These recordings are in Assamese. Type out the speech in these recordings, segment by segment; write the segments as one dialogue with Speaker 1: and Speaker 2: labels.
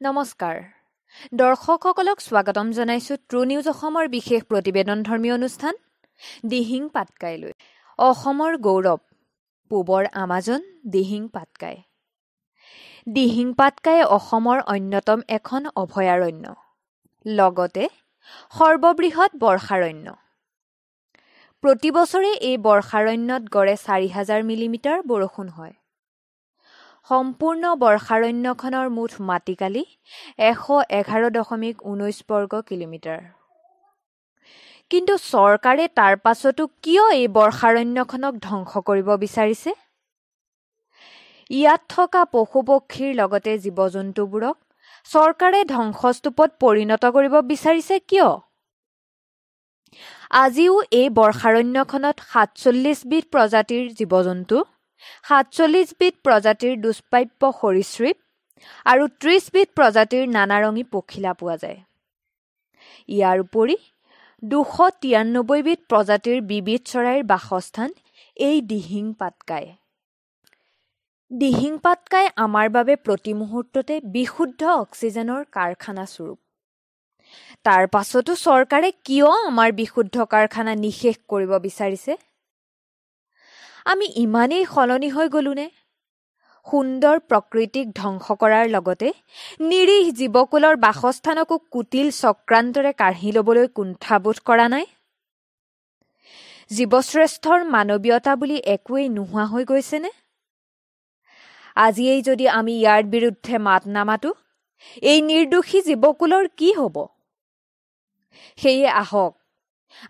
Speaker 1: নমস্কাৰ দৰ্শকসকলক স্বাগতম জনাইছো ট্ৰু নিউজ অসমৰ বিশেষ প্ৰতিবেদনধৰ্মী অনুষ্ঠান দিহিং পাটকাইলৈ অসমৰ গৌৰৱ পূবৰ আমাজন দিহিং পাটকাই দিহিং পাটকাই অসমৰ অন্যতম এখন অভয়াৰণ্য লগতে সৰ্ববৃহৎ বৰ্ষাৰণ্য প্ৰতি বছৰে এই বৰ্ষাৰণ্যত গড়ে 4000 মিলিমিটাৰ বৰষুণ হয় সম্পূৰ্ণ বৰ্ষাৰণ্যখনৰ মুঠ মাটিকালি 111.19 বৰ্গ কিলোমিটাৰ কিন্তু চৰকাৰে তাৰ পাছতো কিয় এই বৰ্ষাৰণ্যখনক ধ্বংস কৰিব বিচাৰিছে ইয়াত থকা পশুপক্ষীৰ লগতে জীৱ-জন্তুবোৰক চৰকাৰে ধ্বংসস্তূপত পৰিণত কৰিব বিচাৰিছে কিয় আজিও এই বৰ্ষাৰণ্যখনত 47 বিধ প্ৰজাতিৰ জীৱ-জন্তু 47 বিধ প্ৰজাতিৰ দুষ্প্ৰাপ্য সৰীসৃপ আৰু 30 বিধ প্ৰজাতিৰ নানাৰঙী পখিলা পোৱা যায় ইয়াৰ উপৰি 293 বিধ প্ৰজাতিৰ বিবিধ চৰাইৰ বাসস্থান এই দিহিং পাটকাই আমাৰ বাবে প্ৰতি মুহূৰ্ততে বিশুদ্ধ অক্সিজেনৰ কাৰখানা স্বৰূপ তাৰ পাছতো চৰকাৰে কিয় আমাৰ বিশুদ্ধ কাৰখানা নিশেষ কৰিব বিচাৰিছে আমি ইমানেই সলনি হৈ গলোনে সুন্দৰ প্ৰকৃতিক ধ্বংস কৰাৰ লগতে নিৰীহ জীৱকুলৰ বাসস্থানকো কুটিল চক্ৰান্তৰে কাঢ়ি ল'বলৈ কুণ্ঠাবোধ কৰা নাই জীৱশ্ৰেষ্ঠৰ মানৱীয়তা বুলি একোৱেই নোহোৱা হৈ গৈছেনে আজিয়েই যদি আমি ইয়াৰ বিৰুদ্ধে মাত নামাতো এই নিৰ্দোষী জীৱকুলৰ কি হ'ব সেয়ে আহক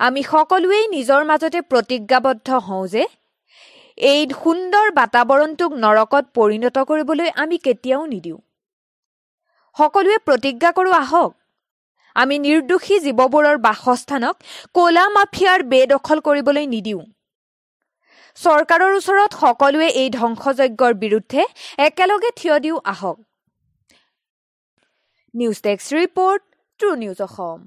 Speaker 1: আমি সকলোৱেই নিজৰ মাজতে প্ৰতিজ্ঞাবদ্ধ হওঁ যে এই সুন্দৰ বাতাবৰণটোক নৰকত পৰিণত কৰিবলৈ আমি কেতিয়াও নিদিওঁ সকলোৱে প্ৰতিজ্ঞা কৰো আহক আমি নিৰ্দোষী জীৱবোৰৰ বাসস্থানক কোলা মাফিয়াৰ বেদখল কৰিবলৈ নিদিওঁ চৰকাৰৰ ওচৰত সকলোৱে এই ধ্বংসযজ্ঞৰ বিৰুদ্ধে একেলগে থিয় দিওঁ আহক news desk report true news Assam